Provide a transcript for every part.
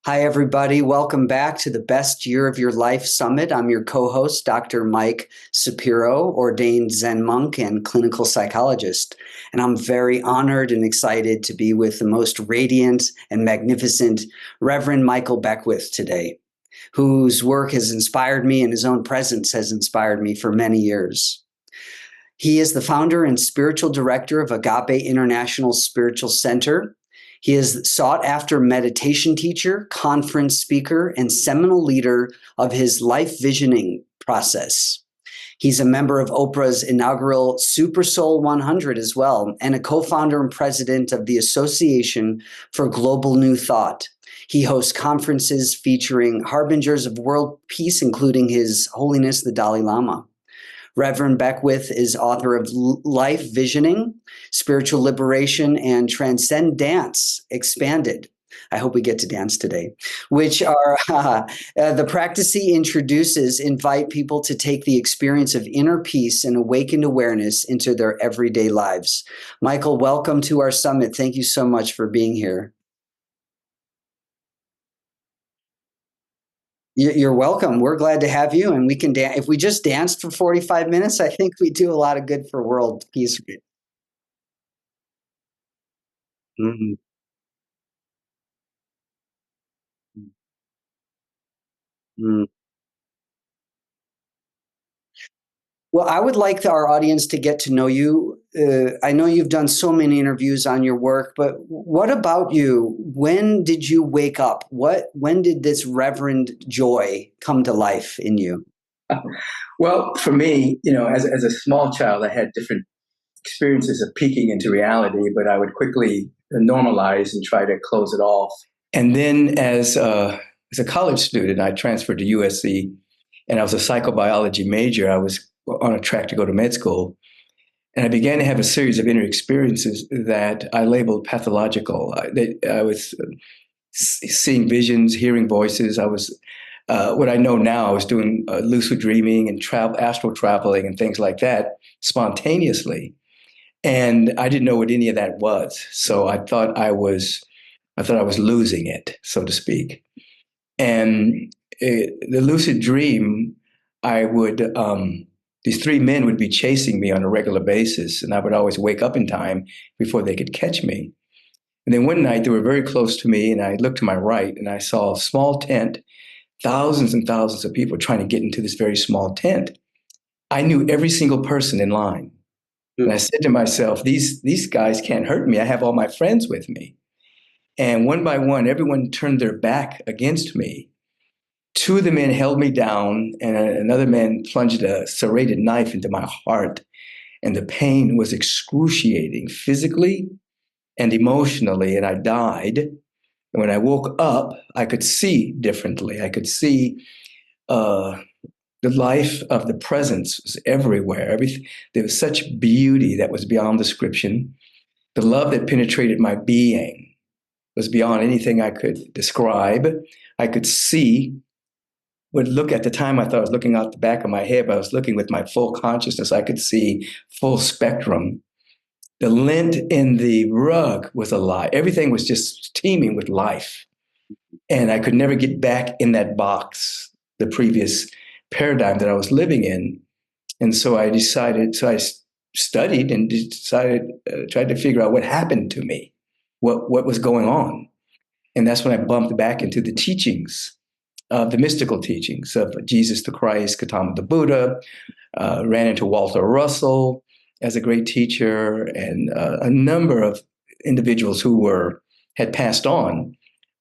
Hi, everybody. Welcome back to the Best Year of Your Life Summit. I'm your co-host, Dr. Mike Sapiro, ordained Zen monk and clinical psychologist. And I'm very honored and excited to be with the most radiant and magnificent Reverend Michael Beckwith today, whose work has inspired me and his own presence has inspired me for many years. He is the founder and spiritual director of Agape International Spiritual Center. He is sought after meditation teacher, conference speaker, and seminal leader of his life visioning process. He's a member of Oprah's inaugural Super Soul 100 as well, and a co-founder and president of the Association for Global New Thought. He hosts conferences featuring harbingers of world peace, including His Holiness the Dalai Lama. Reverend Beckwith is author of Life Visioning, Spiritual Liberation, and Transcendence Expanded. I hope we get to dance today, which are the practice he introduces invite people to take the experience of inner peace and awakened awareness into their everyday lives. Michael, welcome to our summit. Thank you so much for being here. You're welcome. We're glad to have you, and we can dance. If we just danced for 45 minutes, I think we do a lot of good for world peace. Mhm. Mhm. Well, I would like our audience to get to know you. I know you've done so many interviews on your work, but what about you? When did you wake up? When did this reverend joy come to life in you? Well, for me, as a small child, I had different experiences of peeking into reality, but I would quickly normalize and try to close it off. And then, as a college student, I transferred to USC, and I was a psychobiology major. I was on a track to go to med school, and I began to have a series of inner experiences that I labeled pathological. I was seeing visions, hearing voices. I was what I know now, I was doing lucid dreaming and astral traveling and things like that spontaneously, and I didn't know what any of that was. So I thought I was losing it, so to speak. And the lucid dream, I would these three men would be chasing me on a regular basis, and I would always wake up in time before they could catch me. And then one night they were very close to me, and I looked to my right, and I saw a small tent, thousands and thousands of people trying to get into this very small tent. I knew every single person in line. And I said to myself, these guys can't hurt me. I have all my friends with me. And one by one, everyone turned their back against me. Two of the men held me down, and another man plunged a serrated knife into my heart. And the pain was excruciating physically and emotionally, and I died. And when I woke up, I could see differently. I could see the life of the presence was everywhere. There was such beauty that was beyond description. The love that penetrated my being was beyond anything I could describe. I could see, would look at the time, I thought I was looking out the back of my head, but I was looking with my full consciousness. I could see full spectrum. The lint in the rug was alive. Everything was just teeming with life. And I could never get back in that box, the previous paradigm that I was living in. And so I studied and tried to figure out what happened to me, what was going on. And that's when I bumped back into the teachings, the mystical teachings of Jesus the Christ, Gautama the Buddha, ran into Walter Russell as a great teacher, and a number of individuals who had passed on,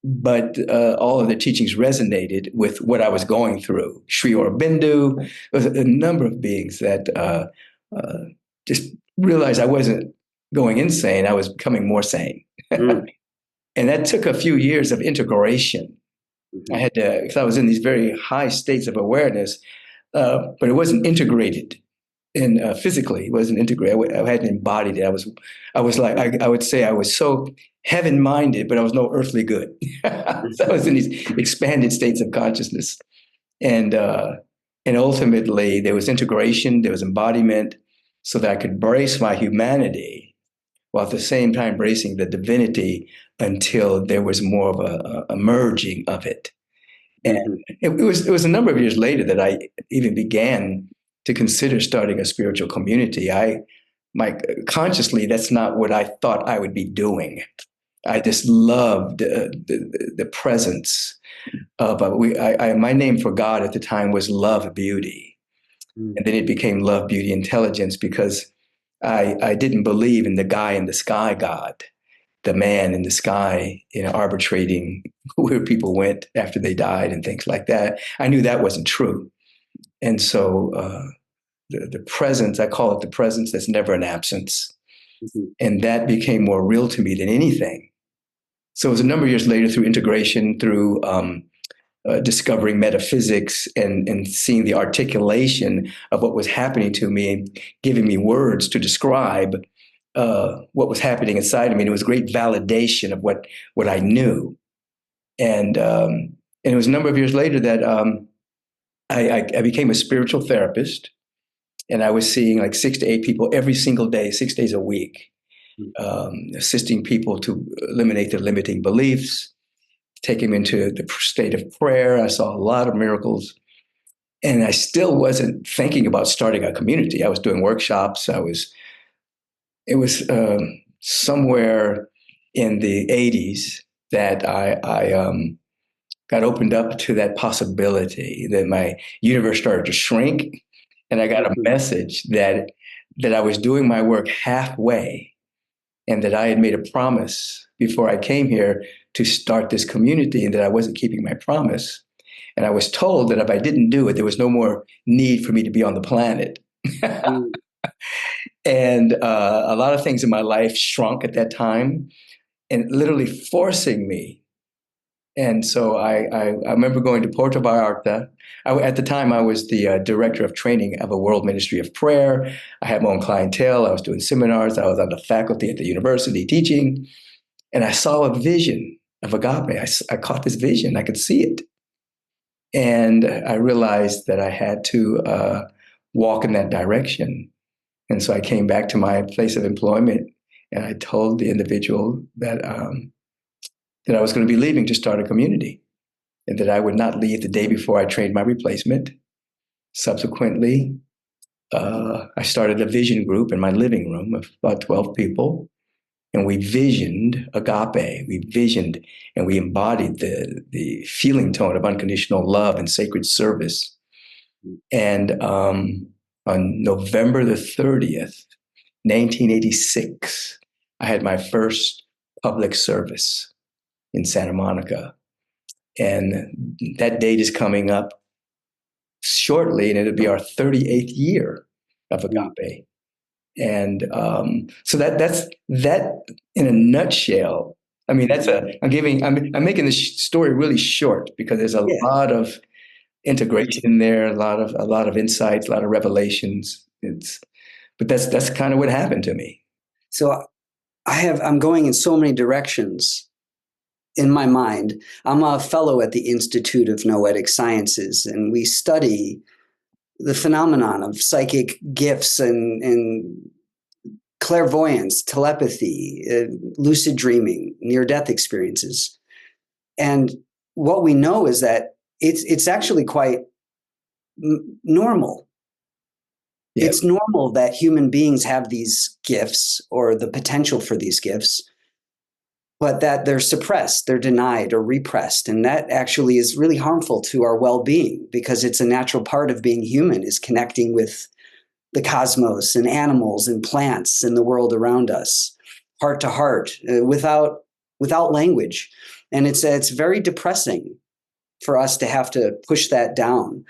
but all of the teachings resonated with what I was going through. Sri Aurobindo, there was a number of beings that just realized I wasn't going insane, I was becoming more sane. Mm. And that took a few years of integration. I had to, because I was in these very high states of awareness, but it wasn't integrated. And physically, it wasn't integrated. I hadn't embodied it. I was like, I would say I was so heaven-minded, but I was no earthly good. So I was in these expanded states of consciousness, and ultimately there was integration, there was embodiment, so that I could embrace my humanity, while at the same time embracing the divinity until there was more of a merging of it. And Mm-hmm. it was a number of years later that I even began to consider starting a spiritual community. My consciously, that's not what I thought I would be doing. I just loved the presence of my name for God at the time was Love Beauty, and then it became Love Beauty Intelligence because I didn't believe in the guy in the sky God, the man in the sky, arbitrating where people went after they died and things like that. I knew that wasn't true, and so the presence, I call it the presence that's never an absence, Mm-hmm. and that became more real to me than anything. So it was a number of years later through integration, through discovering metaphysics and seeing the articulation of what was happening to me and giving me words to describe what was happening inside of me. And it was great validation of what I knew. And it was a number of years later that I became a spiritual therapist, and I was seeing like 6 to 8 people every single day, 6 days a week, assisting people to eliminate their limiting beliefs, take them into the state of prayer. I saw a lot of miracles, and I still wasn't thinking about starting a community. I was doing workshops. It was somewhere in the 80s that I got opened up to that possibility, that my universe started to shrink, and I got a Mm-hmm. message that I was doing my work halfway, and that I had made a promise before I came here to start this community, and that I wasn't keeping my promise. And I was told that if I didn't do it, there was no more need for me to be on the planet. And a lot of things in my life shrunk at that time, and literally forcing me. And so I remember going to Puerto Vallarta. At the time, I was the director of training of a World Ministry of Prayer. I had my own clientele. I was doing seminars. I was on the faculty at the university teaching. And I saw a vision of agape. I caught this vision. I could see it. And I realized that I had to walk in that direction. And so I came back to my place of employment, and I told the individual that I was going to be leaving to start a community, and that I would not leave the day before I trained my replacement. Subsequently, I started a vision group in my living room of about 12 people, and we visioned agape. We visioned and we embodied the feeling tone of unconditional love and sacred service. And on November the 30th, 1986, I had my first public service in Santa Monica. And that date is coming up shortly, and it'll be our 38th year of agape. And so that's that in a nutshell. I mean, I'm making this story really short because there's a Yeah. lot of integration in there, a lot of insights, a lot of revelations. But that's kind of what happened to me. So I'm going in so many directions in my mind. I'm a fellow at the Institute of Noetic Sciences, and we study the phenomenon of psychic gifts and clairvoyance, telepathy, lucid dreaming, near-death experiences. And what we know is that it's actually quite normal. Yep. It's normal that human beings have these gifts or the potential for these gifts, but that they're suppressed, they're denied or repressed. And that actually is really harmful to our well-being, because it's a natural part of being human, is connecting with the cosmos and animals and plants and the world around us, heart to heart, without language. And it's very depressing for us to have to push that down.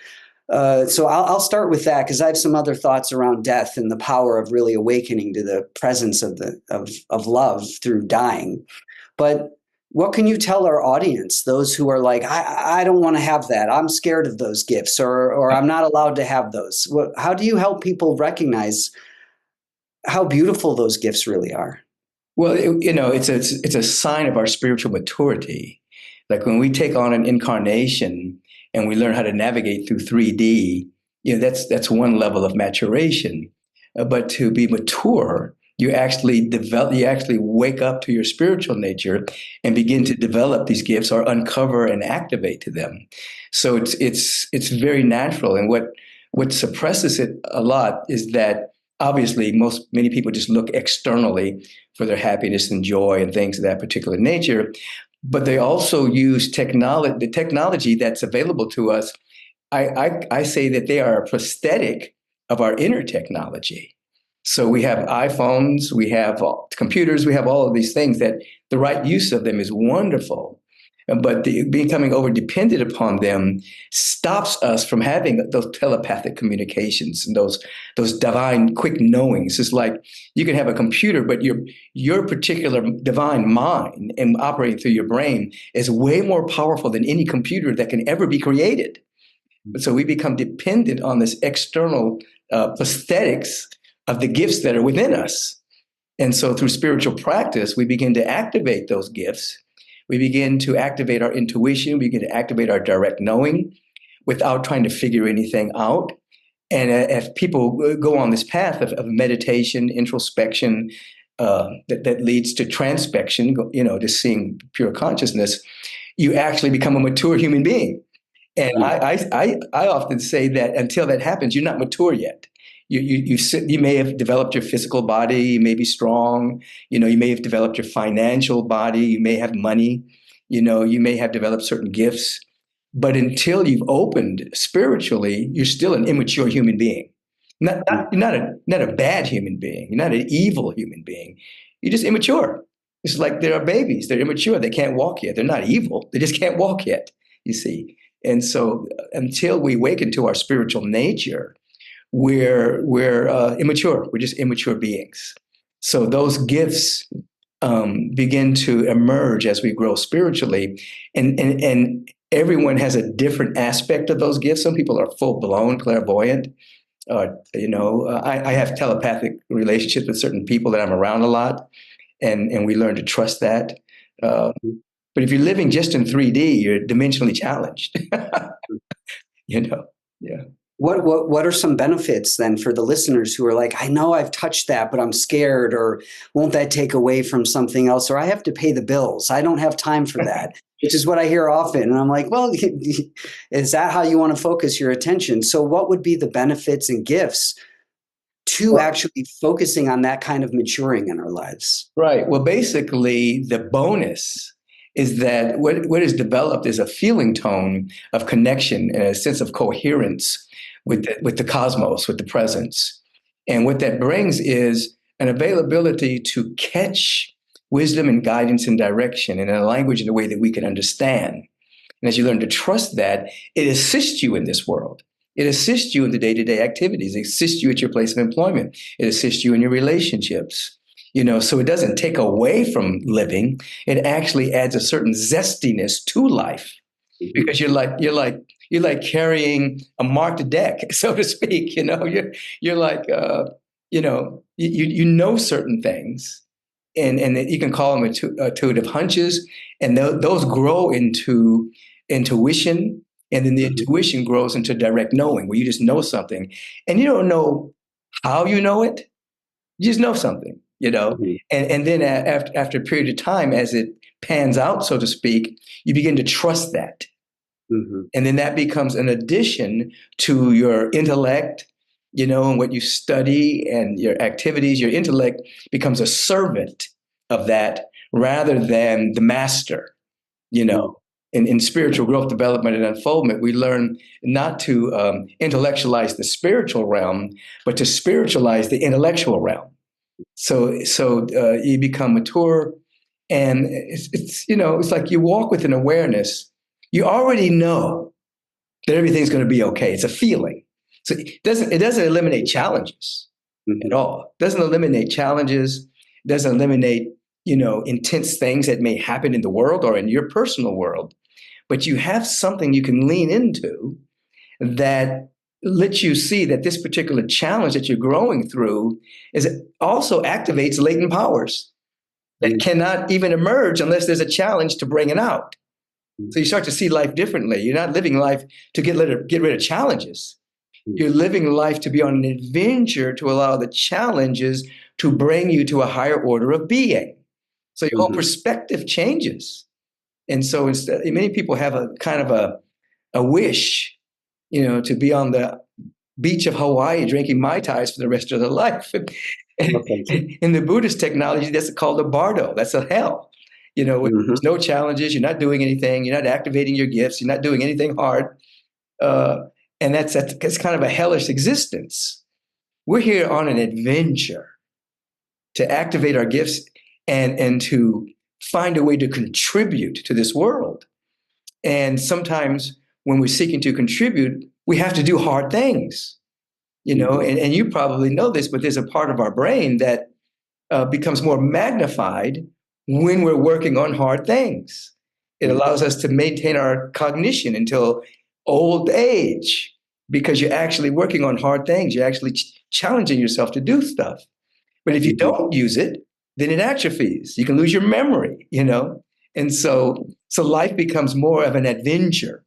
So I'll start with that, because I have some other thoughts around death and the power of really awakening to the presence of love through dying. But what can you tell our audience, those who are like, I don't want to have that, I'm scared of those gifts, or I'm not allowed to have those? How do you help people recognize how beautiful those gifts really are? Well, it's a sign of our spiritual maturity. Like when we take on an incarnation and we learn how to navigate through 3D, that's one level of maturation. But to be mature, you actually wake up to your spiritual nature and begin to develop these gifts or uncover and activate to them. So it's very natural. And what suppresses it a lot is that obviously many people just look externally for their happiness and joy and things of that particular nature, but they also use the technology that's available to us. I say that they are a prosthetic of our inner technology. So we have iPhones, we have computers, we have all of these things that the right use of them is wonderful. But becoming over dependent upon them stops us from having those telepathic communications and those divine quick knowings. It's like you can have a computer, but your particular divine mind and operating through your brain is way more powerful than any computer that can ever be created. So we become dependent on this external prosthetics of the gifts that are within us. And so through spiritual practice, we begin to activate those gifts. We begin to activate our intuition. We begin to activate our direct knowing without trying to figure anything out. And if people go on this path of meditation, introspection, that leads to transpection, just seeing pure consciousness, you actually become a mature human being. And I often say that until that happens, you're not mature yet. You may have developed your physical body, you may be strong, you may have developed your financial body, you may have money, you may have developed certain gifts, but until you've opened spiritually, you're still an immature human being. Not a bad human being, you're not an evil human being. You're just immature. It's like there are babies, they're immature, they can't walk yet. They're not evil, they just can't walk yet, you see. And so until we awaken to our spiritual nature, we're immature. We're just immature beings. So those gifts begin to emerge as we grow spiritually, and everyone has a different aspect of those gifts. Some people are full blown clairvoyant. I have telepathic relationships with certain people that I'm around a lot, and we learn to trust that. But if you're living just in 3D, you're dimensionally challenged. Yeah. What are some benefits then for the listeners who are like, I know I've touched that, but I'm scared, or won't that take away from something else, or I have to pay the bills. I don't have time for that, which is what I hear often. And I'm like, well, is that how you want to focus your attention? So what would be the benefits and gifts to actually focusing on that kind of maturing in our lives? Right. Well, basically, the bonus is that what is developed is a feeling tone of connection and a sense of coherence with the cosmos, with the presence. And what that brings is an availability to catch wisdom and guidance and direction in a language in a way that we can understand. And as you learn to trust that, it assists you in this world. It assists you in the day-to-day activities. It assists you at your place of employment. It assists you in your relationships. So it doesn't take away from living. It actually adds a certain zestiness to life, because you're like carrying a marked deck, so to speak. You're like you know certain things, and you can call them intuitive hunches, and those grow into intuition, and then the intuition grows into direct knowing, where you just know something, and you don't know how you know it. You just know something. And then after a period of time, as it pans out, so to speak, you begin to trust that. Mm-hmm. And then that becomes an addition to your intellect, and what you study and your activities. Your intellect becomes a servant of that rather than the master. In spiritual growth, development, and unfoldment, we learn not to intellectualize the spiritual realm, but to spiritualize the intellectual realm. So you become mature, and it's like you walk with an awareness. You already know that everything's going to be okay. It's a feeling. So it doesn't eliminate challenges at all. It doesn't eliminate challenges. It doesn't eliminate intense things that may happen in the world or in your personal world. But you have something you can lean into that lets you see that this particular challenge that you're growing through also activates latent powers that cannot even emerge unless there's a challenge to bring it out. So you start to see life differently. You're not living life to get rid of challenges. You're living life to be on an adventure, to allow the challenges to bring you to a higher order of being. So your whole Mm-hmm. perspective changes. And so instead, many people have a kind of a wish, to be on the beach of Hawaii drinking Mai Tais for the rest of their life. Okay. In the Buddhist technology, that's called a bardo. That's a hell. With Mm-hmm. no challenges, you're not doing anything, you're not activating your gifts, you're not doing anything hard. And that's kind of a hellish existence. We're here on an adventure to activate our gifts and to find a way to contribute to this world. And sometimes when we're seeking to contribute, we have to do hard things, Mm-hmm. and you probably know this, but there's a part of our brain that becomes more magnified when we're working on hard things. It allows us to maintain our cognition until old age because you're actually working on hard things. You're actually challenging yourself to do stuff. But if you Mm-hmm. don't use it, then it atrophies. You can lose your memory. And so life becomes more of an adventure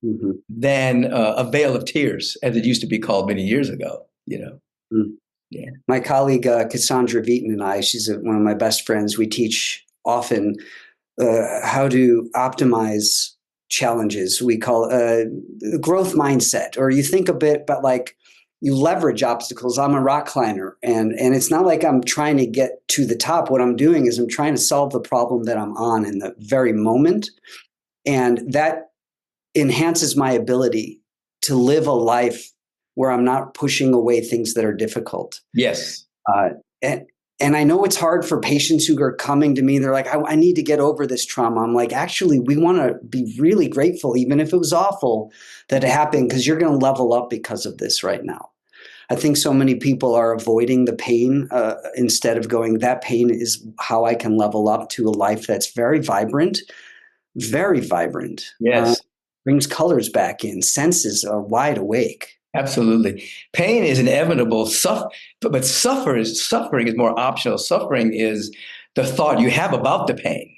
Mm-hmm. than a veil of tears, as it used to be called many years ago. Mm. Yeah. My colleague Cassandra Veaton and I, she's one of my best friends. We teach often how to optimize challenges. We call growth mindset, or you think a bit about like you leverage obstacles. I'm a rock climber, and it's not like I'm trying to get to the top. What I'm doing is I'm trying to solve the problem that I'm on in the very moment, and that enhances my ability to live a life where I'm not pushing away things that are difficult. Yes. Uh, and and I know it's hard for patients who are coming to me. They're like, I need to get over this trauma. I'm like, actually, we want to be really grateful, even if it was awful, that it happened, because you're going to level up because of this right now. I think so many people are avoiding the pain instead of going, that pain is how I can level up to a life that's very vibrant, very vibrant. Yes. Brings colors back in, senses are wide awake. Absolutely. Pain is inevitable. But suffering is more optional. Suffering is the thought you have about the pain.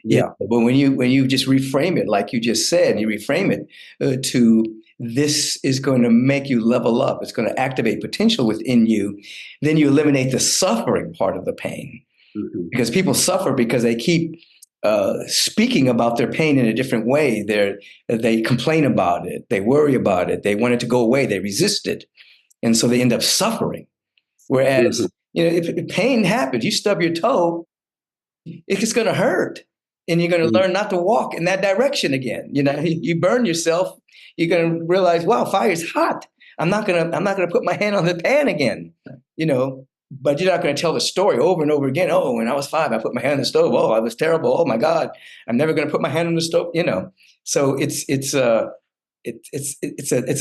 Yeah. But when you just reframe it, like you just said, you reframe it to this is going to make you level up. It's going to activate potential within you. Then you eliminate the suffering part of the pain, Mm-hmm. because people suffer because they keep speaking about their pain in a different way. They complain about it, they worry about it, they want it to go away, they resist it, and so they end up suffering. Mm-hmm. Whereas, if pain happens, you stub your toe, it's going to hurt, and you're going to learn not to walk in that direction again. You burn yourself, you're going to realize, wow, fire is hot. I'm not going to put my hand on the pan again. You know, but you're not going to tell the story over and over again. Oh, when I was 5, I put my hand on the stove. Oh, I was terrible. Oh my God, I'm never going to put my hand on the stove. So it's a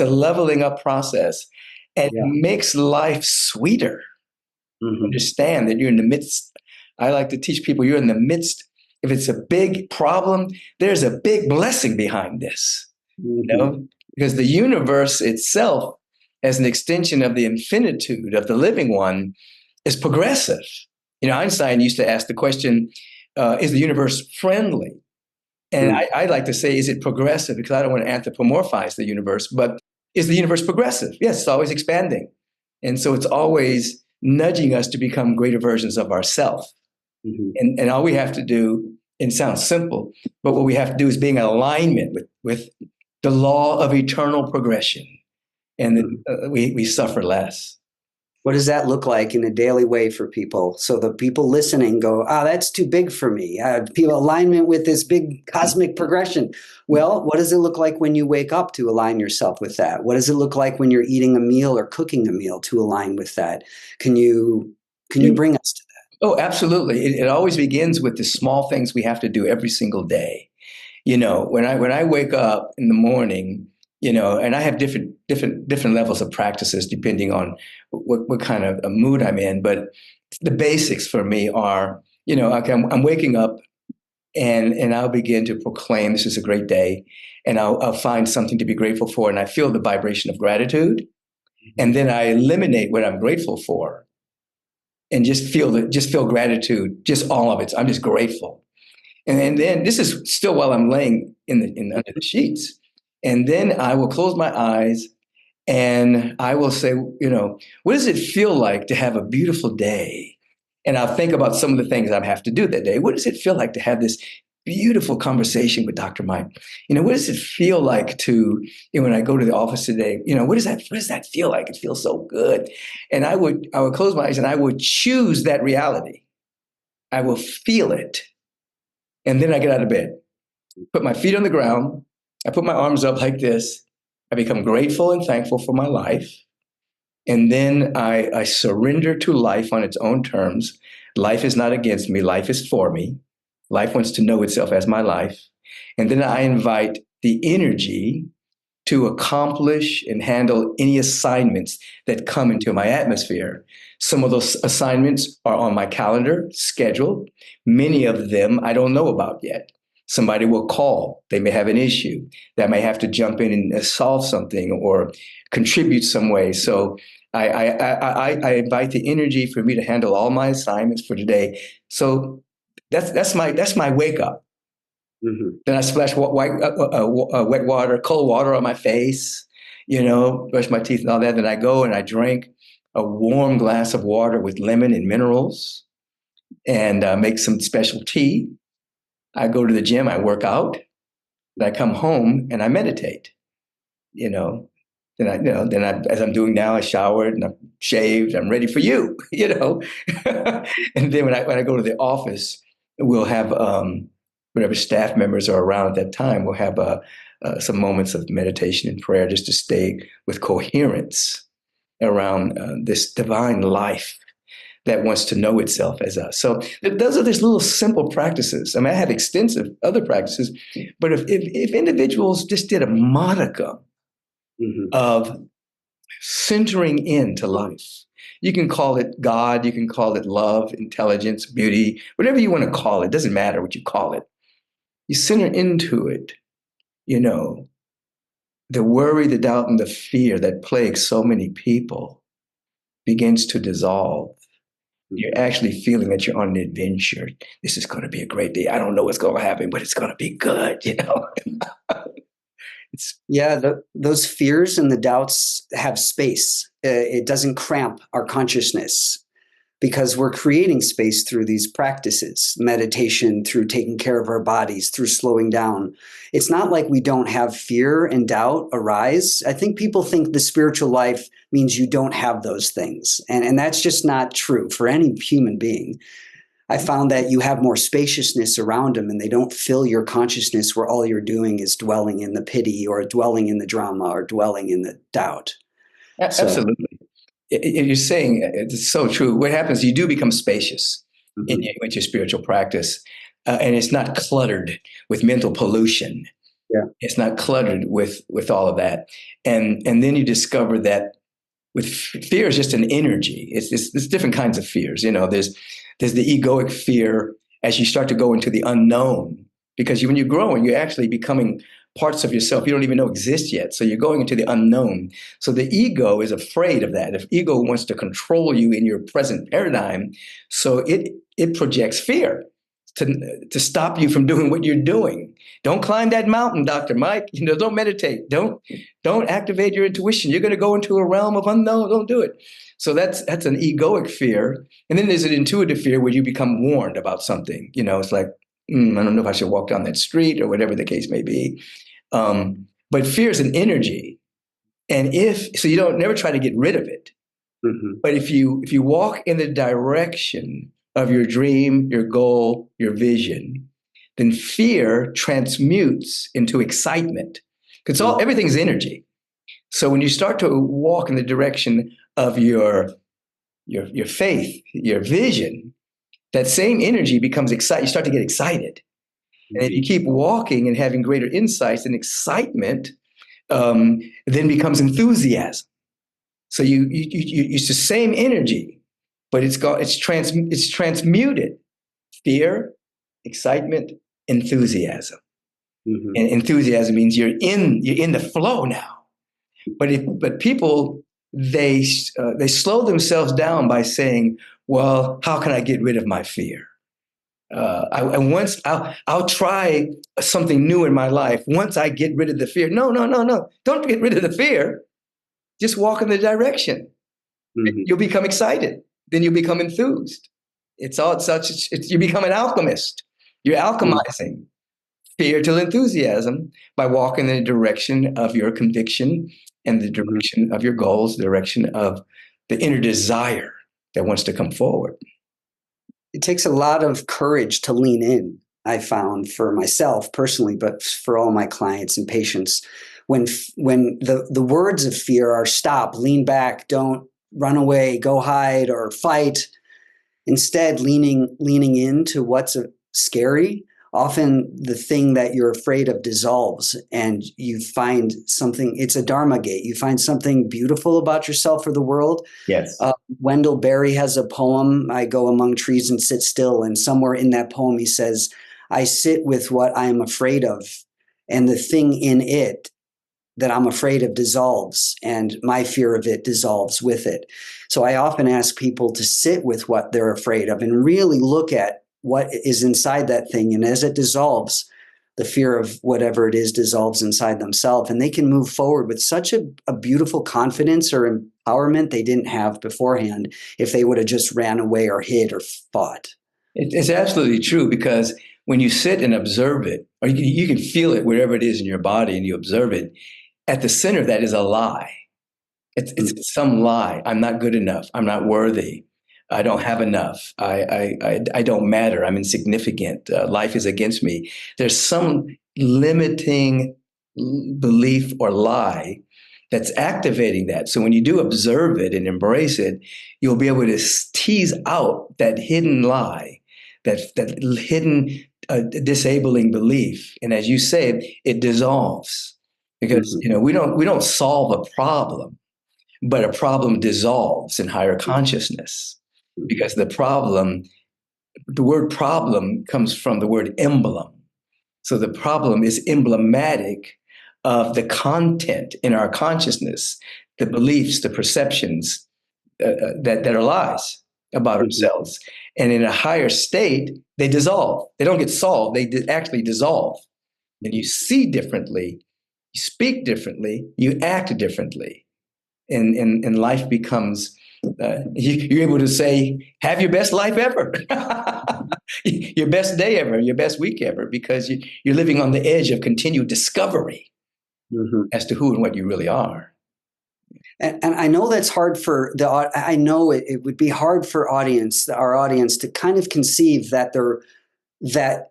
leveling up process, and it Yeah. makes life sweeter. Mm-hmm. Understand that you're in the midst. I like to teach people you're in the midst. If it's a big problem, there's a big blessing behind this. Mm-hmm. Because the universe itself, as an extension of the infinitude of the living one, is progressive. Einstein used to ask the question, is the universe friendly? And Mm. I like to say, is it progressive? Because I don't want to anthropomorphize the universe, but is the universe progressive? Yes, it's always expanding. And so it's always nudging us to become greater versions of ourselves. Mm-hmm. And all we have to do, and it sounds simple, but what we have to do is be in alignment with the law of eternal progression. And then we suffer less. What does that look like in a daily way for people? So the people listening go, that's too big for me. People alignment with this big cosmic progression. Well, what does it look like when you wake up to align yourself with that? What does it look like when you're eating a meal or cooking a meal to align with that? Can you bring us to that? Oh, absolutely. It always begins with the small things we have to do every single day. When I wake up in the morning, and I have different levels of practices depending on what kind of a mood I'm in. But the basics for me are, okay, I'm waking up, and I'll begin to proclaim this is a great day, and I'll find something to be grateful for, and I feel the vibration of gratitude, and then I eliminate what I'm grateful for, and just feel gratitude, just all of it. I'm just grateful. And then this is still while I'm laying in under the sheets. And then I will close my eyes And I will say, what does it feel like to have a beautiful day? And I'll think about some of the things I have to do that day. What does it feel like to have this beautiful conversation with Dr. Mike? What does it feel like to, when I go to the office today, what does that feel like? It feels so good. And I would close my eyes and I would choose that reality. I will feel it. And then I get out of bed, put my feet on the ground. I put my arms up like this. I become grateful and thankful for my life. And then I surrender to life on its own terms. Life is not against me. Life is for me. Life wants to know itself as my life. And then I invite the energy to accomplish and handle any assignments that come into my atmosphere. Some of those assignments are on my calendar, scheduled. Many of them I don't know about yet. Somebody will call. They may have an issue that may have to jump in and solve something or contribute some way. So I invite the energy for me to handle all my assignments for today. So that's my wake up. Mm-hmm. Then I splash wet water, cold water on my face, brush my teeth and all that. Then I go and I drink a warm glass of water with lemon and minerals and make some special tea. I go to the gym, I work out, then I come home and I meditate, you know. As I'm doing now, I showered and I'm shaved. I'm ready for you, And then when I go to the office, we'll have whatever staff members are around at that time. We'll have some moments of meditation and prayer just to stay with coherence around this divine life that wants to know itself as us. So those are these little simple practices. I mean, I have extensive other practices, but if individuals just did a modicum Mm-hmm. of centering into life. You can call it God, you can call it love, intelligence, beauty, whatever you want to call it. Doesn't matter what you call it. You center into it, the worry, the doubt, and the fear that plagues so many people begins to dissolve. You're actually feeling that you're on an adventure. This is going to be a great day. I don't know what's going to happen, but it's going to be good. Yeah, those fears and the doubts have space. It doesn't cramp our consciousness because we're creating space through these practices, meditation, through taking care of our bodies, through slowing down. It's not like we don't have fear and doubt arise. I think people think the spiritual life means you don't have those things. And that's just not true for any human being. I found that you have more spaciousness around them and they don't fill your consciousness where all you're doing is dwelling in the pity or dwelling in the drama or dwelling in the doubt. Absolutely. You're saying it's so true. What happens, you do become spacious with your spiritual practice, and it's not cluttered with mental pollution. Yeah. It's not cluttered with all of that. And then you discover that with fear is just an energy. It's different kinds of fears. There's the egoic fear as you start to go into the unknown, because when you're growing, you're actually becoming parts of yourself you don't even know exist yet. So you're going into the unknown. So the ego is afraid of that. If ego wants to control you in your present paradigm, so it projects fear to stop you from doing what you're doing. Don't climb that mountain, Dr. Mike. Don't meditate. Don't activate your intuition. You're going to go into a realm of unknown. Don't do it. So that's an egoic fear. And then there's an intuitive fear where you become warned about something. It's like, I don't know if I should walk down that street or whatever the case may be. But fear is an energy. And so you don't never try to get rid of it. Mm-hmm. But if you walk in the direction of your dream, your goal, your vision, then fear transmutes into excitement. Because everything's energy. So when you start to walk in the direction of your faith, your vision, that same energy becomes excited. You start to get excited. And if you keep walking and having greater insights, and excitement then becomes enthusiasm. So it's the same energy, but it's transmuted. Fear, excitement, enthusiasm. Mm-hmm. And enthusiasm means you're in the flow now. But people they slow themselves down by saying, "Well, how can I get rid of my fear? I'll try something new in my life once I get rid of the fear." No. Don't get rid of the fear. just walk in the direction. Mhm. You'll become excited. Then you'll become enthused. It's all such, you become an alchemist. You're Mhm. alchemizing fear to enthusiasm by walking in the direction of your conviction and the Mhm. direction of your goals, the direction of the inner desire that wants to come forward. It takes a lot of courage to lean in, I found for myself personally, but for all my clients and patients. When the words of fear are stop, lean back, don't run away, go hide or fight, instead leaning into what's scary, often the thing that you're afraid of dissolves and you find something. It's a dharma gate. You find something beautiful about yourself or the world. Yes. Wendell Berry has a poem, I go among trees and sit still, and somewhere in that poem he says, I sit with what I am afraid of, and the thing in it that I'm afraid of dissolves, and my fear of it dissolves with it. So I often ask people to sit with what they're afraid of and really look at what is inside that thing. And as it dissolves, the fear of whatever it is dissolves inside themselves, and they can move forward with such a beautiful confidence or empowerment they didn't have beforehand if they would have just ran away or hid or fought. It's absolutely true, because when you sit and observe it, or you can feel it wherever it is in your body and you observe it, at the center of that is a lie. It's some lie. I'm not good enough. I'm not worthy. I don't have enough. I don't matter. I'm insignificant. Life is against me. There's some limiting belief or lie that's activating that. So when you do observe it and embrace it, you'll be able to tease out that hidden lie, that hidden disabling belief. And as you said, it dissolves, because Mm-hmm. we don't solve a problem, but a problem dissolves in higher consciousness, because the word problem comes from the word emblem. So the problem is emblematic of the content in our consciousness, the beliefs, the perceptions that are lies about Mm-hmm. ourselves. And in a higher state, they dissolve. They don't get solved, they actually dissolve. And you see differently, you speak differently, you act differently. And life becomes, you're able to say, have your best life ever, your best day ever, your best week ever, because you're living on the edge of continued discovery Mm-hmm. as to who and what you really are. And I know that's hard for I know it would be hard for our audience to kind of conceive that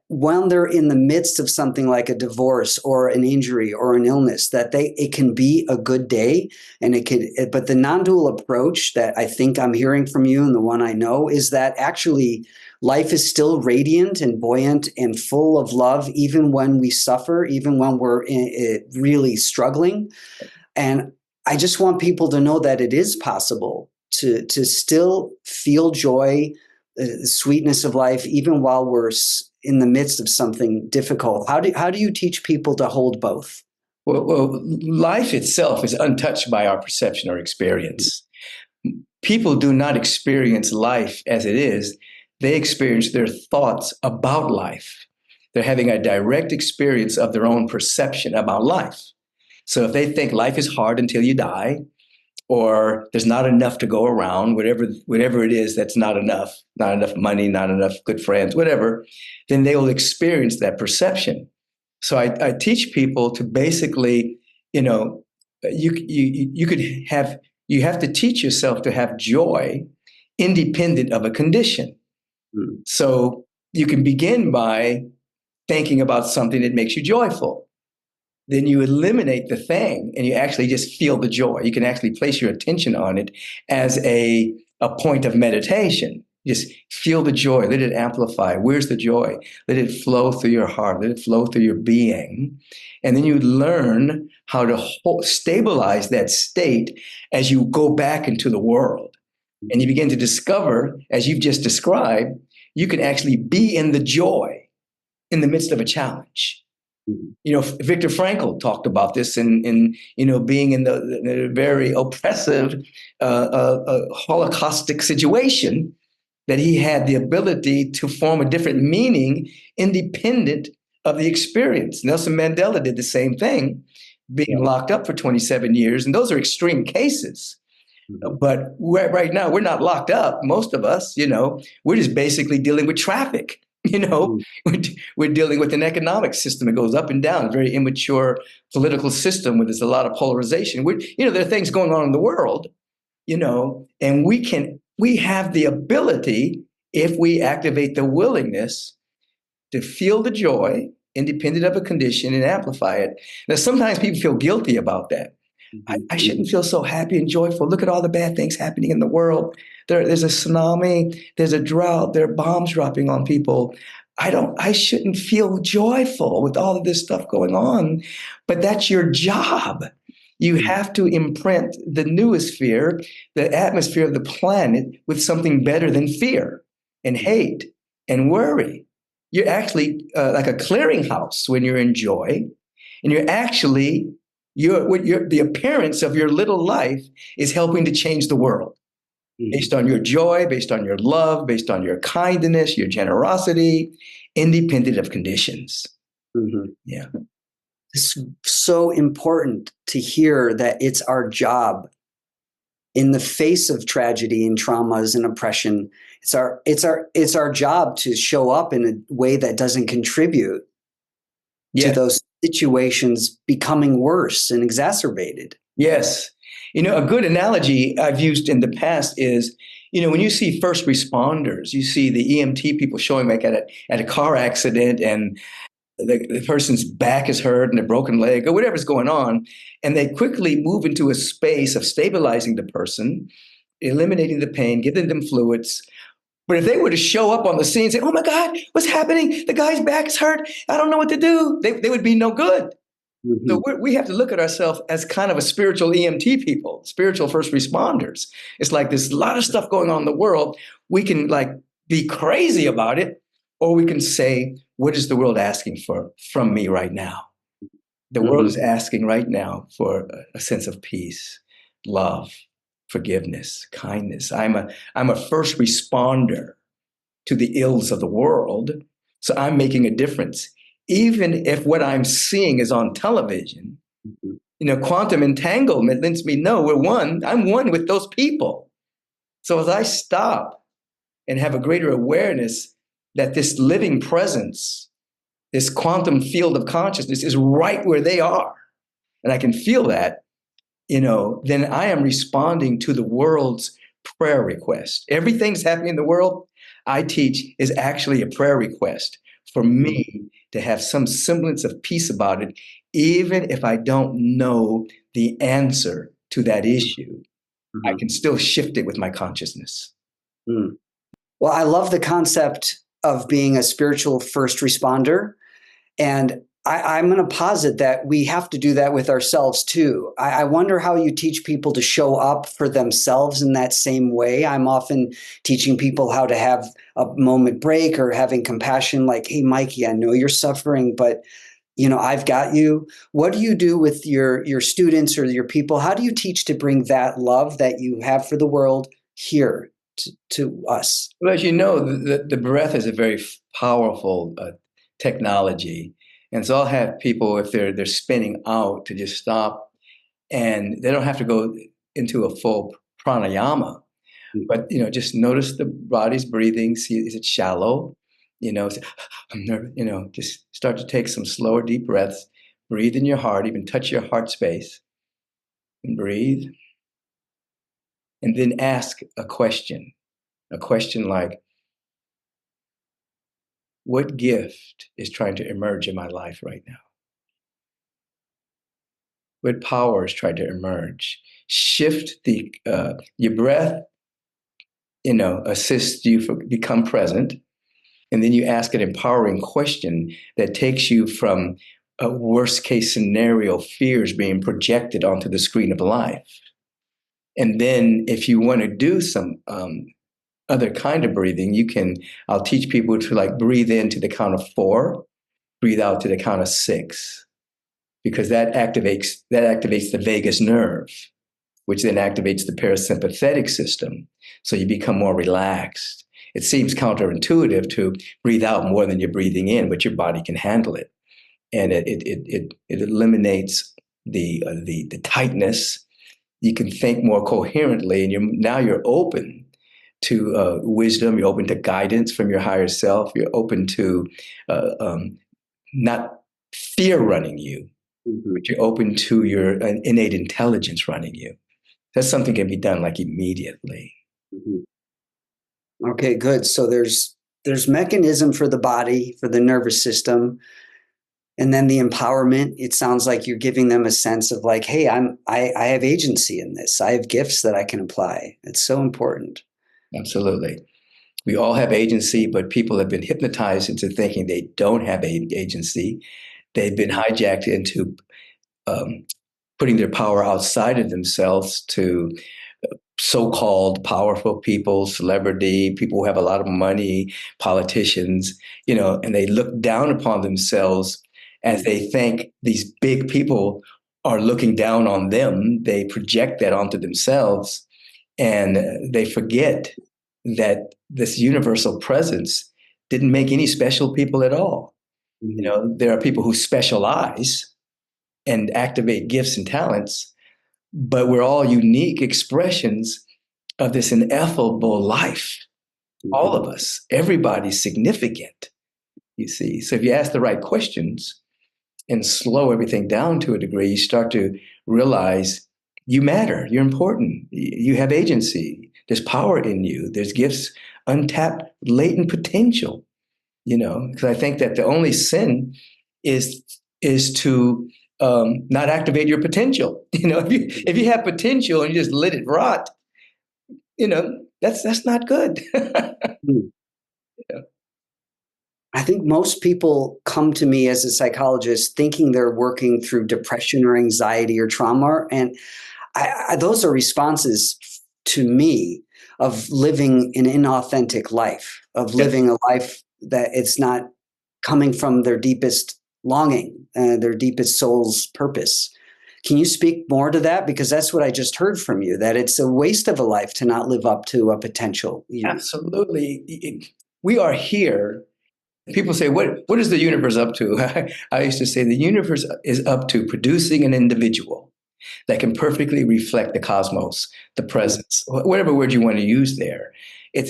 when they're in the midst of something like a divorce or an injury or an illness, that it can be a good day, and but the non-dual approach that I think I'm hearing from you, and the one I know, is that actually life is still radiant and buoyant and full of love, even when we suffer, even when we're really struggling. And I just want people to know that it is possible to still feel joy, the sweetness of life, even while we're in the midst of something difficult. How do you teach people to hold both? Well, life itself is untouched by our perception or experience. People do not experience life as it is, they experience their thoughts about life. They're having a direct experience of their own perception about life. So if they think life is hard until you die, or there's not enough to go around, whatever it is that's not enough money, not enough good friends, whatever, then they will experience that perception. So I teach people to basically, you know, you could have you have to teach yourself to have joy independent of a condition. Mm. So you can begin by thinking about something that makes you joyful. Then you eliminate the thing and you actually just feel the joy. You can actually place your attention on it as a point of meditation. Just feel the joy, let it amplify. Where's the joy? Let it flow through your heart, let it flow through your being. And then you learn how to stabilize that state as you go back into the world. And you begin to discover, as you've just described, you can actually be in the joy in the midst of a challenge. Mhm. Viktor Frankl talked about this in being in the very oppressive holocaustic situation, that he had the ability to form a different meaning independent of the experience. Nelson Mandela did the same thing, being locked up for 27 years. And those are extreme cases. Mm-hmm. But right now, we're not locked up. Most of us, we're just basically dealing with traffic. We're dealing with an economic system that goes up and down, a very immature political system where there's a lot of polarization. There are things going on in the world, and we have the ability, if we activate the willingness, to feel the joy independent of a condition and amplify it. Now, sometimes people feel guilty about that. I shouldn't feel so happy and joyful. Look at all the bad things happening in the world. There's a tsunami, there's a drought, there are bombs dropping on people. I shouldn't feel joyful with all of this stuff going on, but that's your job. You have to imprint the noosphere, the atmosphere of the planet, with something better than fear and hate and worry. You're actually like a clearinghouse when you're in joy, and the appearance of your little life is helping to change the world based on your joy, based on your love, based on your kindness, your generosity, independent of conditions. Mm-hmm. Yeah. It's so important to hear that it's our job in the face of tragedy and traumas and oppression. It's our job to show up in a way that doesn't contribute to those situations becoming worse and exacerbated. Yes. A good analogy I've used in the past is, when you see first responders, you see the EMT people showing back at a car accident, and the person's back is hurt and a broken leg or whatever's going on, and they quickly move into a space of stabilizing the person, eliminating the pain, giving them fluids. But if they were to show up on the scene and say, "Oh my God, what's happening? The guy's back is hurt. I don't know what to do," they would be no good. Mm-hmm. So we have to look at ourselves as kind of a spiritual EMT people, spiritual first responders. It's like there's a lot of stuff going on in the world. We can be crazy about it, or we can say, what is the world asking from me right now? The world is asking right now for a sense of peace, love, forgiveness, kindness. I'm a first responder to the ills of the world. So I'm making a difference. Even if what I'm seeing is on television, quantum entanglement lets me know I'm one with those people. So as I stop and have a greater awareness that this living presence, this quantum field of consciousness is right where they are, and I can feel that, then I am responding to the world's prayer request. Everything's happening in the world I teach is actually a prayer request for me to have some semblance of peace about it, even if I don't know the answer to that issue. I can still shift it with my consciousness. Well, I love the concept of being a spiritual first responder. And I'm going to posit that we have to do that with ourselves too. I wonder how you teach people to show up for themselves in that same way. I'm often teaching people how to have a moment break or having compassion, like, hey, Mikey, I know you're suffering, but I've got you. What do you do with your students or your people? How do you teach to bring that love that you have for the world here to us? Well, as you know, the breath is a very powerful technology. And so I'll have people, if they're spinning out, to just stop, and they don't have to go into a full pranayama, but just notice the body's breathing. See, is it shallow? I'm nervous. Just start to take some slower, deep breaths. Breathe in your heart, even touch your heart space, and breathe. And then ask a question like, what gift is trying to emerge in my life right now? What power is trying to emerge? Shift your breath, assists you to become present. And then you ask an empowering question that takes you from a worst case scenario fears being projected onto the screen of life. And then if you want to do some other kind of breathing, I'll teach people to breathe in to the count of 4, breathe out to the count of 6, because that activates the vagus nerve, which then activates the parasympathetic system. So you become more relaxed. It seems counterintuitive to breathe out more than you're breathing in, but your body can handle it. And it eliminates the tightness. You can think more coherently, and you're open to wisdom. You're open to guidance from your higher self. You're open to not fear running you, Mhm. but you're open to your innate intelligence running you. That's something that can be done like immediately. Mhm. Okay, good. So there's mechanism for the body, for the nervous system, and then the empowerment. It sounds like you're giving them a sense of like, hey, I have agency in this. I have gifts that I can apply. It's so important. Absolutely. We all have agency, but people have been hypnotized into thinking they don't have agency. They've been hijacked into um, putting their power outside of themselves to so-called powerful people, celebrity, people who have a lot of money, politicians, and they look down upon themselves as they think these big people are looking down on them. They project that onto themselves and they forget that this universal presence didn't make any special people at all. Mhm. There are people who specialize and activate gifts and talents, but we're all unique expressions of this ineffable life. All Mhm. of us, everybody's significant, you see. So if you ask the right questions and slow everything down to a degree, you start to realize you matter, you're important, you have agency, there's power in you, there's gifts, untapped, latent potential, because I think that the only sin is to not activate your potential. If you have potential and you just let it rot, that's not good. Mhm. I think most people come to me as a psychologist thinking they're working through depression or anxiety or trauma. And those are responses to me of living an inauthentic life, of Yes, living a life that it's not coming from their deepest longing, their deepest soul's purpose. Can you speak more to that? Because that's what I just heard from you, that it's a waste of a life to not live up to a potential. absolutely. We are here. People say, what is the universe up to? I used to say the universe is up to producing an individual that can perfectly reflect the cosmos, the presence, whatever word you want to use there.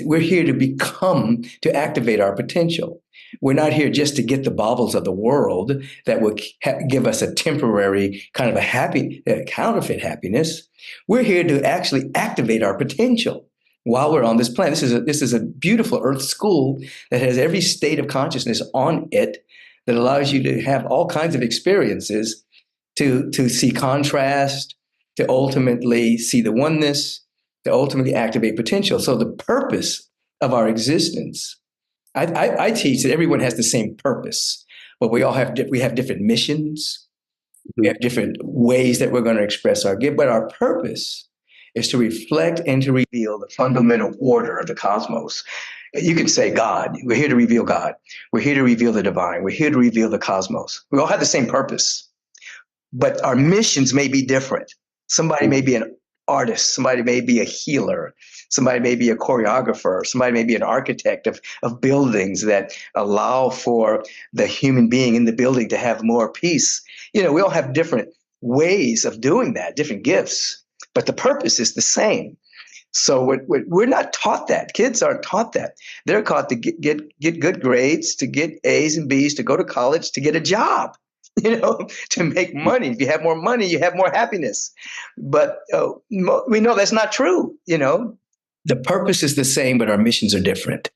We're here to become, to activate our potential. We're not here just to get the baubles of the world that will give us a temporary kind of a counterfeit happiness. We're here to actually activate our potential while we're on this planet. This is a beautiful Earth school that has every state of consciousness on it that allows you to have all kinds of experiences to see contrast, to ultimately see the oneness, to ultimately activate potential. So the purpose of our existence, I teach that everyone has the same purpose, but we have different missions, we Mhm. have different ways that we're going to express our gift, but our purpose is to reflect and to reveal the fundamental order of the cosmos. You can say God. We're here to reveal God. We're here to reveal the divine. We're here to reveal the cosmos. We all have the same purpose, but our missions may be different. Somebody may be an artist, somebody may be a healer, somebody may be a choreographer, somebody may be an architect of buildings that allow for the human being in the building to have more peace. We all have different ways of doing that, different gifts, but the purpose is the same. So we're not taught that. Kids aren't taught that. They're taught to get good grades, to get A's and B's, to go to college, to get a job, to make money. If you have more money, you have more happiness. But we know that's not true. The purpose is the same, but our missions are different.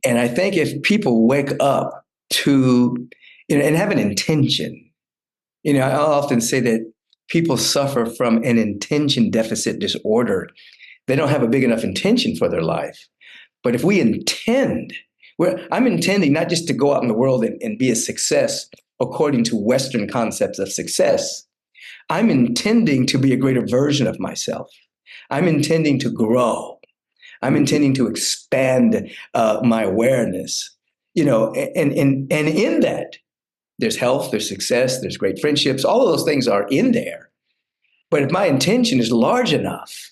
And I think if people wake up to, and have an intention, I'll often say that people suffer from an intention deficit disorder. They don't have a big enough intention for their life. But if we intend, I'm intending not just to go out in the world and be a success according to Western concepts of success. I'm intending to be a greater version of myself. I'm intending to grow. I'm intending to expand my awareness. And in that, there's health, there's success, there's great friendships. All of those things are in there. But if my intention is large enough,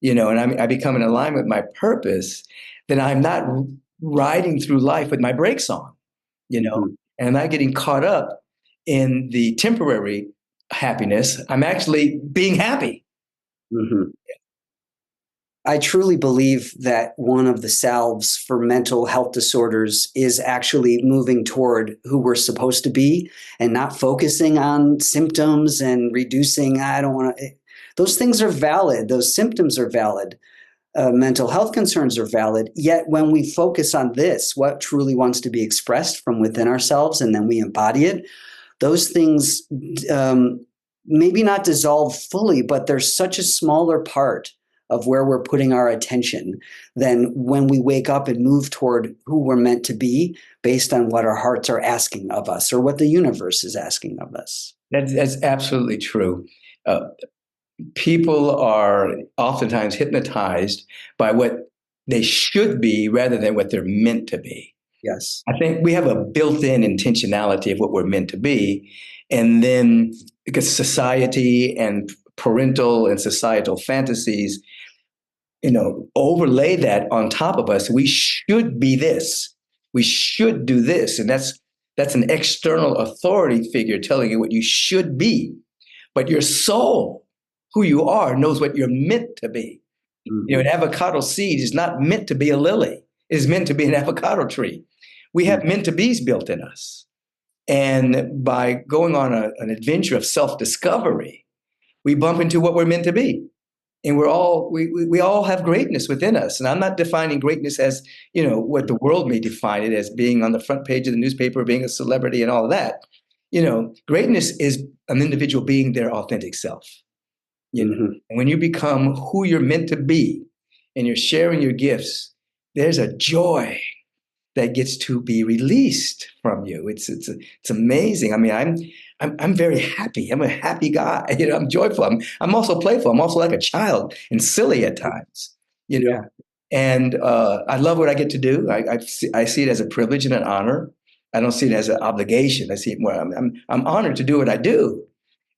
and I become in alignment with my purpose, then I'm not riding through life with my brakes on, you know, Mhm. and I'm not getting caught up in the temporary happiness. I'm actually being happy. Hmm. I truly believe that one of the salves for mental health disorders is actually moving toward who we're supposed to be and not focusing on symptoms and reducing. I don't want to. Those things are valid. Those symptoms are valid. Mental health concerns are valid. Yet when we focus on this, what truly wants to be expressed from within ourselves, and then we embody it, those things maybe not dissolve fully, but they're such a smaller part of where we're putting our attention than when we wake up and move toward who we're meant to be based on what our hearts are asking of us or what the universe is asking of us. That's absolutely true. Uh, People are oftentimes hypnotized by what they should be rather than what they're meant to be. Yes. I think we have a built-in intentionality of what we're meant to be. And then because society and parental and societal fantasies, overlay that on top of us. We should be this. We should do this. And that's an external authority figure telling you what you should be. But your soul, who you are, knows what you're meant to be. Mm-hmm. An avocado seed is not meant to be a lily. It is meant to be an avocado tree. We have meant to be's built in us. And by going on an adventure of self-discovery, we bump into what we're meant to be. And we all have greatness within us. And I'm not defining greatness as, what the world may define it as, being on the front page of the newspaper, being a celebrity and all of that. Greatness is an individual being their authentic self. Mm-hmm. And when you become who you're meant to be and you're sharing your gifts, there's a joy that gets to be released from you. It's amazing. I mean, I'm very happy. I'm a happy guy. I'm joyful. I'm also playful. I'm also like a child and silly at times. Yeah. And I love what I get to do. I see it as a privilege and an honor. I don't see it as an obligation. I see it more. I'm honored to do what I do,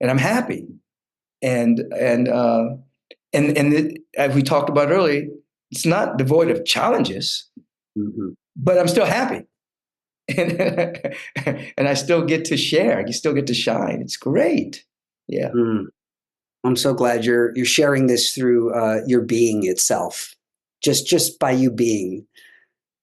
and I'm happy. And as we talked about earlier, it's not devoid of challenges, Mm-hmm. but I'm still happy. And, and I still get to share. You still get to shine. It's great. Yeah. Mm. I'm so glad you're sharing this through your being itself. Just by you being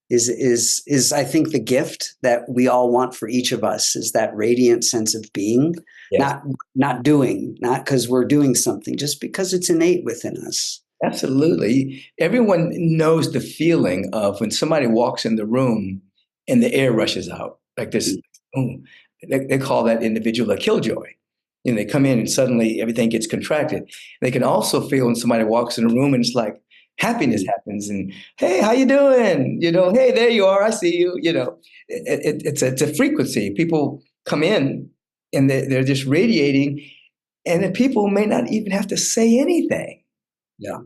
is I think the gift that we all want for each of us is that radiant sense of being, Yes. not doing, not because we're doing something, just because it's innate within us. Absolutely. Everyone knows the feeling of when somebody walks in the room and the air rushes out. Like this, oh, they call that individual a killjoy. They come in and suddenly everything gets contracted. They can also feel when somebody walks in a room and it's like happiness happens and, hey, how you doing? Hey, there you are. I see you. It's a frequency. People come in and they're just radiating, and the people may not even have to say anything. Yeah.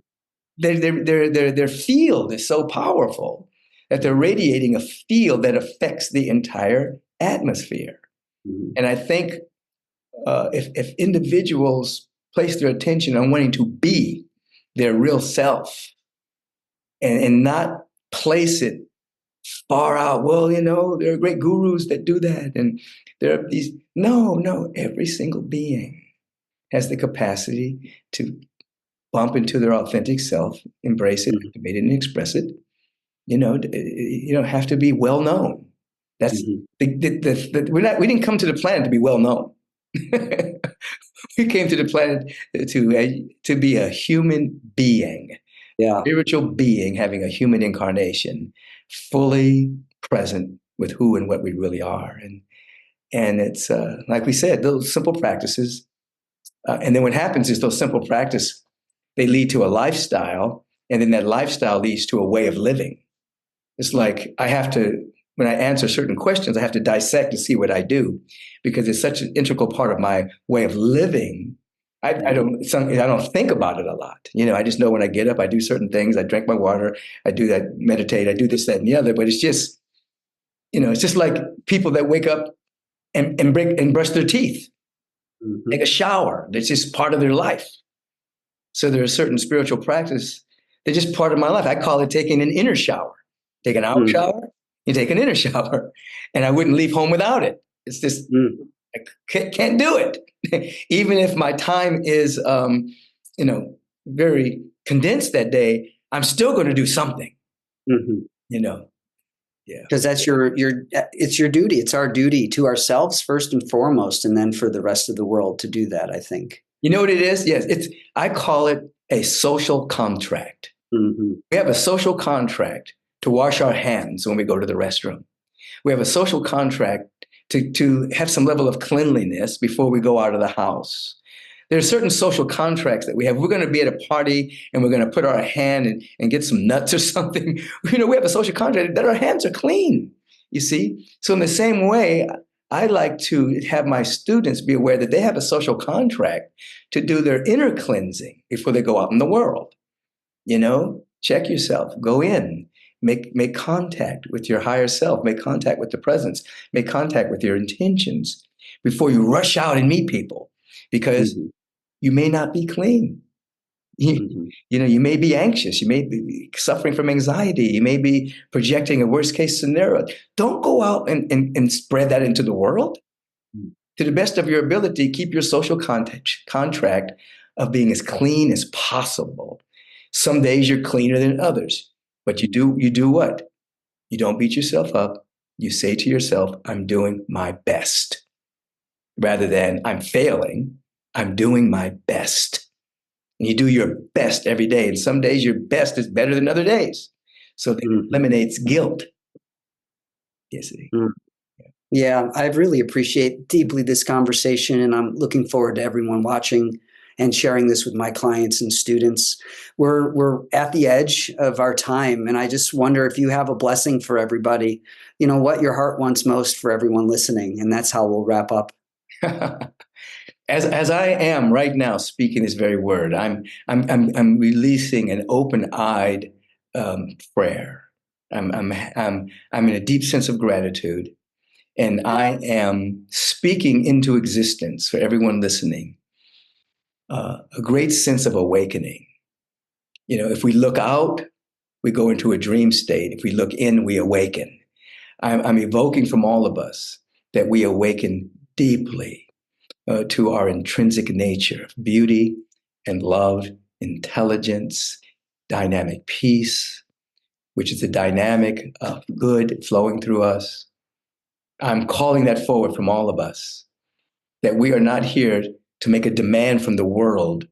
Their field is so powerful that they're radiating a field that affects the entire atmosphere. Mm-hmm. And I think if individuals place their attention on wanting to be their real self and not place it far out, well, there are great gurus that do that. And there are these, no, every single being has the capacity to bump into their authentic self, embrace it, activate it, and express it. You don't have to be well known. That's we didn't come to the planet to be well known. We came to the planet to be a human being, spiritual being having a human incarnation, fully present with who and what we really are. And it's like we said, those simple practices. And then what happens is those simple practices, they lead to a lifestyle, and then that lifestyle leads to a way of living. It's like when I answer certain questions, I have to dissect to see what I do, because it's such an integral part of my way of living. I don't think about it a lot. I just know when I get up, I do certain things. I drink my water. I do that, meditate. I do this, that, and the other. But it's just, it's just like people that wake up and brush their teeth, take a shower. It's just part of their life. So there are certain spiritual practices. They're just part of my life. I call it taking an inner shower. Take an outer shower, you take an inner shower. And I wouldn't leave home without it. It's just I can't do it. Even if my time is, very condensed that day, I'm still going to do something, Mhm. you know. Yeah. Because that's it's your duty. It's our duty to ourselves first and foremost, and then for the rest of the world to do that, I think. You know what it is? Yes, I call it a social contract. Hmm. We have a social contract to wash our hands when we go to the restroom. We have a social contract to have some level of cleanliness before we go out of the house. There are certain social contracts that we have. We're going to be at a party and we're going to put our hand and get some nuts or something. We have a social contract that our hands are clean, you see? So in the same way, I like to have my students be aware that they have a social contract to do their inner cleansing before they go out in the world. Check yourself, go in, make contact with your higher self, make contact with the presence, make contact with your intentions before you rush out and meet people, because Hmm. you may not be clean. You, Hmm. you may be anxious, you may be suffering from anxiety, you may be projecting a worst case scenario. Don't go out and spread that into the world. To the best of your ability, keep your social contract of being as clean as possible. Some days you're cleaner than others, but you do what? You don't beat yourself up. You say to yourself, I'm doing my best, rather than I'm failing. I'm doing my best. And you do your best every day. And some days your best is better than other days. So that Hmm. eliminates guilt. You see. Yeah, I really appreciate deeply this conversation, and I'm looking forward to everyone watching and sharing this with my clients and students. We're at the edge of our time, and I just wonder if you have a blessing for everybody. What your heart wants most for everyone listening, and that's how we'll wrap up. As I am right now speaking this very word, I'm releasing an open-eyed prayer. I'm in a deep sense of gratitude, and I am speaking into existence for everyone listening a great sense of awakening. If we look out, we go into a dream state. If we look in, we awaken. I'm evoking from all of us that we awaken deeply to our intrinsic nature of beauty and love, intelligence, dynamic peace, which is the dynamic of good flowing through us. I'm calling that forward from all of us, that we are not here to make a demand from the world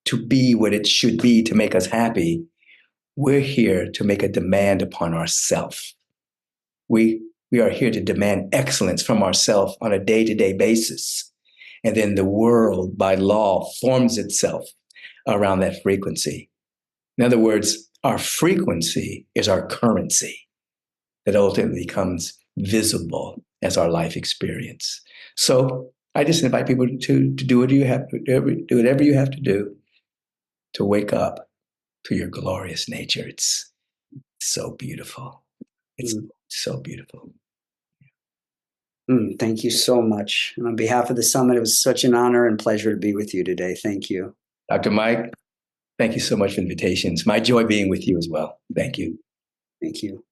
to be what it should be to make us happy. We're here to make a demand upon ourselves. We are here to demand excellence from ourselves on a day-to-day basis. And then the world, by law, forms itself around that frequency. In other words, our frequency is our currency that ultimately becomes visible as our life experience. So I just invite people to do what you have to do, whatever you have to do to wake up to your glorious nature. It's so beautiful. It's Mm. so beautiful. Thank you so much. And on behalf of the summit, it was such an honor and pleasure to be with you today. Thank you. Dr. Mike, thank you so much for the invitations. My joy being with you as well. Thank you. Thank you.